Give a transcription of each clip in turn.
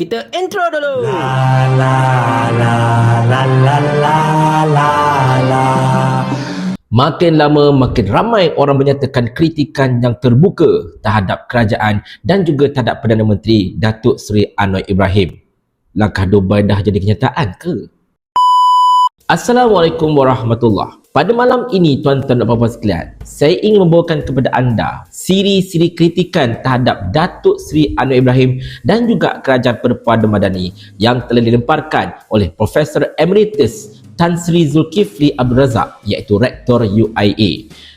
Kita intro dulu. La la la la la la la la. Makin lama makin ramai orang menyatakan kritikan yang terbuka terhadap kerajaan dan juga terhadap Perdana Menteri Datuk Seri Anwar Ibrahim. Langkah Dubai dah jadi kenyataan ke? Assalamualaikum warahmatullahi. Pada malam ini tuan-tuan dan puan-puan sekalian, saya ingin membawakan kepada anda siri-siri kritikan terhadap Datuk Seri Anwar Ibrahim dan juga Kerajaan Perpaduan Madani yang telah dilemparkan oleh Profesor Emeritus Tan Sri Zulkifli Abdul Razak, iaitu Rektor UIA.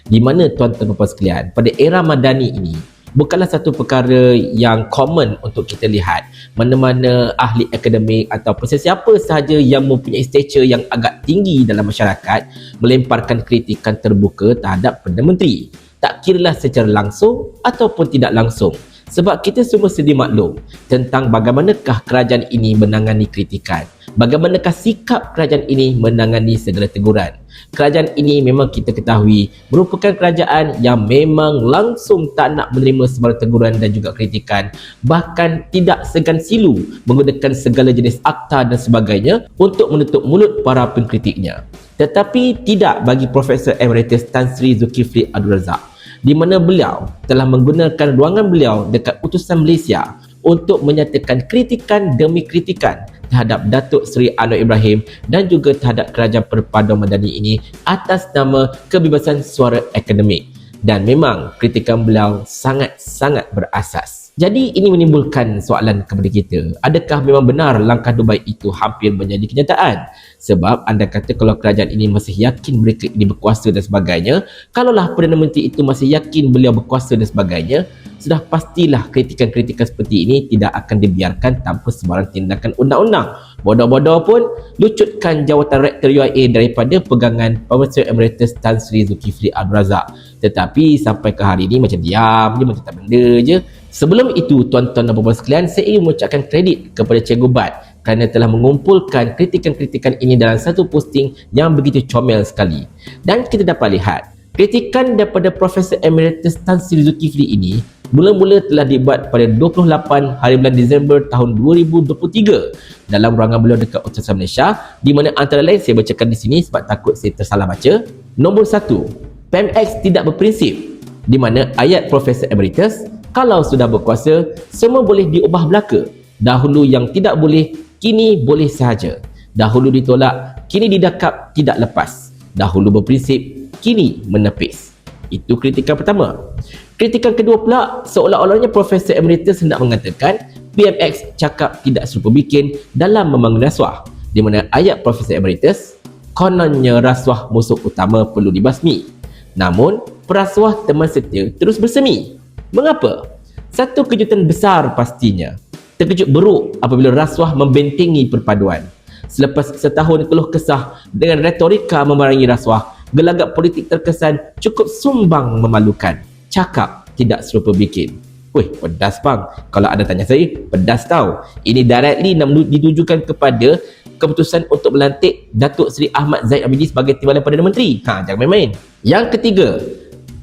Di mana tuan-tuan dan puan-puan sekalian, pada era Madani ini bukanlah satu perkara yang common untuk kita lihat mana-mana ahli akademik ataupun sesiapa sahaja yang mempunyai stature yang agak tinggi dalam masyarakat melemparkan kritikan terbuka terhadap Perdana Menteri, tak kiralah secara langsung ataupun tidak langsung, sebab kita semua sedia maklum tentang bagaimanakah kerajaan ini menangani kritikan, bagaimanakah sikap kerajaan ini menangani segala teguran. Kerajaan ini memang kita ketahui merupakan kerajaan yang memang langsung tak nak menerima sebarang teguran dan juga kritikan, bahkan tidak segan silu menggunakan segala jenis akta dan sebagainya untuk menutup mulut para pengkritiknya. Tetapi tidak bagi Profesor Emeritus Tan Sri Zulkifli Abdul Razak, di mana beliau telah menggunakan ruangan beliau dekat Utusan Malaysia untuk menyatakan kritikan demi kritikan terhadap Datuk Seri Anwar Ibrahim dan juga terhadap Kerajaan Perpaduan Madani ini atas nama kebebasan suara akademik. Dan memang kritikan beliau sangat-sangat berasas. Jadi ini menimbulkan soalan kepada kita, adakah memang benar langkah Dubai itu hampir menjadi kenyataan? Sebab anda kata kalau kerajaan ini masih yakin mereka ini berkuasa dan sebagainya, kalaulah Perdana Menteri itu masih yakin beliau berkuasa dan sebagainya, sudah pastilah kritikan-kritikan seperti ini tidak akan dibiarkan tanpa sebarang tindakan undang-undang. Bodoh-bodoh pun lucutkan jawatan Rektor UIA daripada pegangan Profesor Emeritus Tan Sri Zulkifli Abdul Razak. Tetapi sampai ke hari ini macam diam je, macam tak benda je. Sebelum itu, tuan-tuan dan puan-puan sekalian, saya ingin mengucapkan kredit kepada Cikgu Bat kerana telah mengumpulkan kritikan-kritikan ini dalam satu posting yang begitu comel sekali. Dan kita dapat lihat, kritikan daripada Profesor Emeritus Tan Sri Zulkifli ini mula-mula telah dibuat pada 28 hari bulan Disember tahun 2023 dalam ruangan beliau dekat Utusan Malaysia, di mana antara lain saya bacakan di sini sebab takut saya tersalah baca. Nombor 1, PMX tidak berprinsip, di mana ayat Profesor Emeritus, kalau sudah berkuasa, semua boleh diubah belaka. Dahulu yang tidak boleh, kini boleh sahaja. Dahulu ditolak, kini didakap tidak lepas. Dahulu berprinsip, kini menepis. Itu kritikan pertama. Kritikan kedua pula, seolah-olahnya Profesor Emeritus hendak mengatakan PMX cakap tidak serupa bikin dalam memanggil rasuah. Di mana ayat Profesor Emeritus, kononnya rasuah musuh utama perlu dibasmi. Namun, perasuah teman setia terus bersemi. Mengapa? Satu kejutan besar pastinya. Terkejut beruk apabila rasuah membentengi perpaduan. Selepas setahun keluh kesah dengan retorika memerangi rasuah, gelagak politik terkesan cukup sumbang memalukan. Cakap tidak serupa bikin. Weh, pedas bang. Kalau anda tanya saya, pedas tau. Ini directly ditujukan kepada keputusan untuk melantik Datuk Seri Ahmad Zahid Hamidi sebagai Timbalan Perdana Menteri. Jangan main-main. Yang ketiga,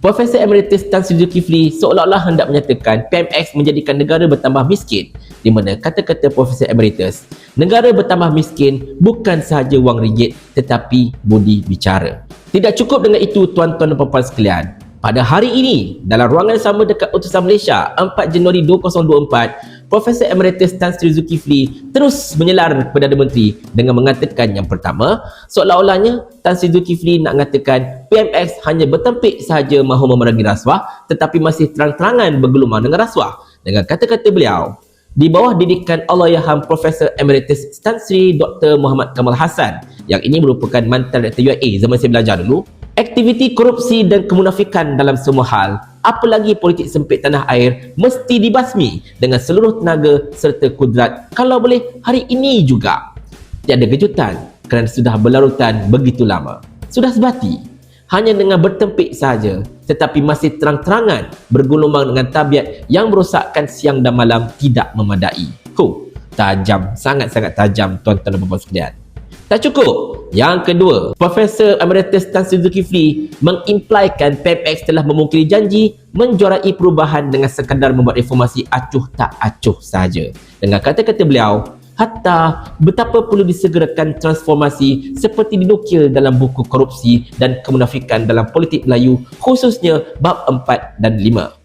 Profesor Emeritus Tan Sri Zulkifli seolah-olah hendak menyatakan PMX menjadikan negara bertambah miskin, di mana kata-kata Profesor Emeritus, negara bertambah miskin bukan sahaja wang ringgit tetapi budi bicara. Tidak cukup dengan itu tuan-tuan dan puan-puan sekalian. Pada hari ini, dalam ruangan sama dekat Utusan Malaysia 4 Januari 2024, Profesor Emeritus Tan Sri Zulkifli terus menyelar Perdana Menteri dengan mengatakan yang pertama, seolah-olahnya Tan Sri Zulkifli nak mengatakan PMX hanya bertempik sahaja mahu memerangi rasuah tetapi masih terang-terangan bergelumang dengan rasuah. Dengan kata-kata beliau, di bawah didikan Allahyarham Profesor Emeritus Tan Sri Dr. Muhammad Kamal Hassan, yang ini merupakan mantan Rektor UIA zaman saya belajar dulu, aktiviti korupsi dan kemunafikan dalam semua hal, apalagi politik sempit tanah air, mesti dibasmi dengan seluruh tenaga serta kudrat, kalau boleh hari ini juga. Tiada kejutan kerana sudah berlarutan begitu lama. Sudah sebati, hanya dengan bertempik sahaja, tetapi masih terang-terangan bergulumang dengan tabiat yang merosakkan siang dan malam tidak memadai. Tajam, sangat-sangat tajam tuan-tuan dan puan-puan sekalian. Tak cukup, Yang kedua, Profesor Emeritus Tan Sri Zulkifli mengimplikan PMX telah memungkiri janji menjuarai perubahan dengan sekadar membuat reformasi acuh tak acuh saja. Dengan kata-kata beliau, hatta betapa perlu disegerakan transformasi seperti dinukil dalam buku korupsi dan kemunafikan dalam politik Melayu, khususnya bab 4 dan 5.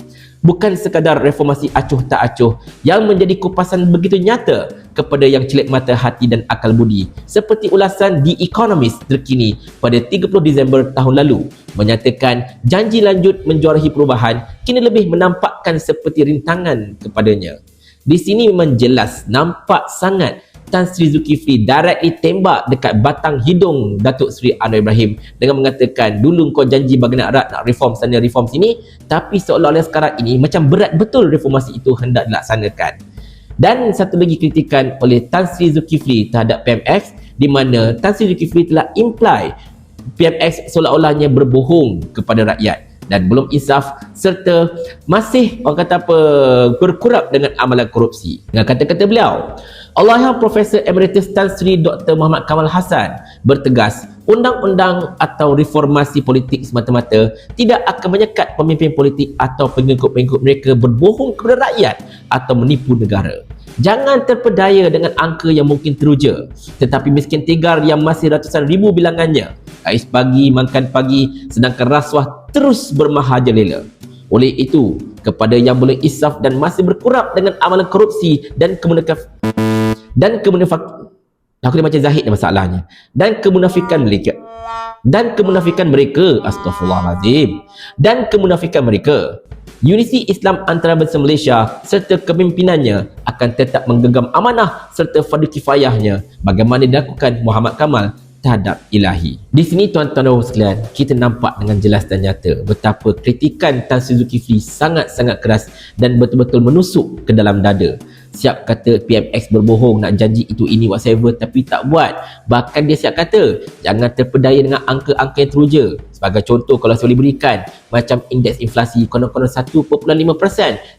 Bukan sekadar reformasi acuh tak acuh yang menjadi kupasan begitu nyata kepada yang celik mata hati dan akal budi, seperti ulasan The Economist terkini pada 30 Disember tahun lalu menyatakan janji lanjut menjuarai perubahan kini lebih menampakkan seperti rintangan kepadanya. Di sini memang jelas nampak sangat Tan Sri Zulkifli directly tembak dekat batang hidung Datuk Seri Anwar Ibrahim dengan mengatakan, dulu kau janji bagaimana erat nak reform sana reform sini, tapi seolah-olah sekarang ini macam berat betul reformasi itu hendak dilaksanakan. Dan satu lagi kritikan oleh Tan Sri Zulkifli terhadap PMX, di mana Tan Sri Zulkifli telah imply PMX seolah-olahnya berbohong kepada rakyat dan belum insaf serta masih orang kata apa berkurap dengan amalan korupsi. Dengan kata-kata beliau, Allahyarham Profesor Emeritus Tan Sri Dr. Muhammad Kamal Hassan bertegas, undang-undang atau reformasi politik semata-mata tidak akan menyekat pemimpin politik atau pengikut-pengikut mereka berbohong kepada rakyat atau menipu negara. Jangan terpedaya dengan angka yang mungkin teruja, tetapi miskin tegar yang masih ratusan ribu bilangannya, ais pagi makan pagi, sedangkan rasuah terus bermahajalela. Oleh itu, kepada yang boleh insaf dan masih berkurap dengan amalan korupsi dan aku macam Zahid masalahnya, dan kemunafikan mereka astagfirullahalazim, dan kemunafikan mereka, unisi Islam antara bangsa Malaysia serta kepimimpinannya akan tetap menggenggam amanah serta fardu kifayahnya bagaimana dilakukan Muhammad Kamal terhadap ilahi. Di sini tuan-tuan dan sekalian, kita nampak dengan jelas dan nyata betapa kritikan Tan Sri Zulkifli sangat-sangat keras dan betul-betul menusuk ke dalam dada. Siap kata PMX berbohong, nak janji itu ini whatever tapi tak buat. Bahkan dia siap kata jangan terpedaya dengan angka-angka yang teruja. Sebagai contoh, kalau saya boleh berikan, macam indeks inflasi konon-konon 1.5%,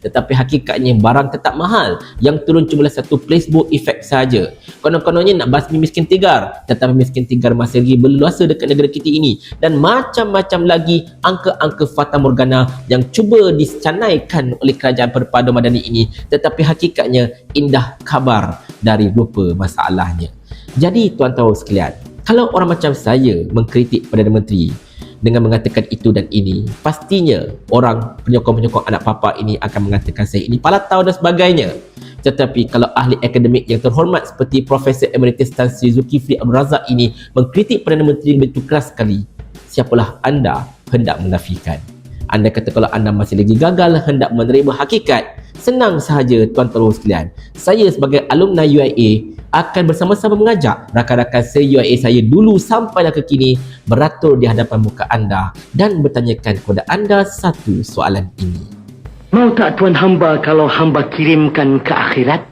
tetapi hakikatnya barang tetap mahal, yang turun cuma satu placebo effect saja. Konon-kononnya nak basmi miskin tegar, tetapi miskin tegar masih lagi berleluasa dekat negara kita ini, dan macam-macam lagi angka-angka fata morgana yang cuba dicanaikan oleh kerajaan Perpaduan Madani ini, tetapi hakikatnya indah kabar dari rupa masalahnya. Jadi tuan-tuan sekalian, kalau orang macam saya mengkritik Perdana Menteri dengan mengatakan itu dan ini, pastinya orang penyokong-penyokong anak papa ini akan mengatakan saya ini palatau dan sebagainya. Tetapi kalau ahli akademik yang terhormat seperti Profesor Emeritus Tan Sri Zulkifli Abdul Razak ini mengkritik Perdana Menteri begitu keras sekali, siapalah anda hendak menafikan? Anda kata kalau anda masih lagi gagal hendak menerima hakikat, senang sahaja tuan-tuan sekalian. Saya sebagai alumni UIA akan bersama-sama mengajak rakan-rakan se-UIA saya dulu sampailah ke kini beratur di hadapan muka anda dan bertanyakan kepada anda satu soalan ini. Mau tak Tuan hamba kalau hamba kirimkan ke akhirat?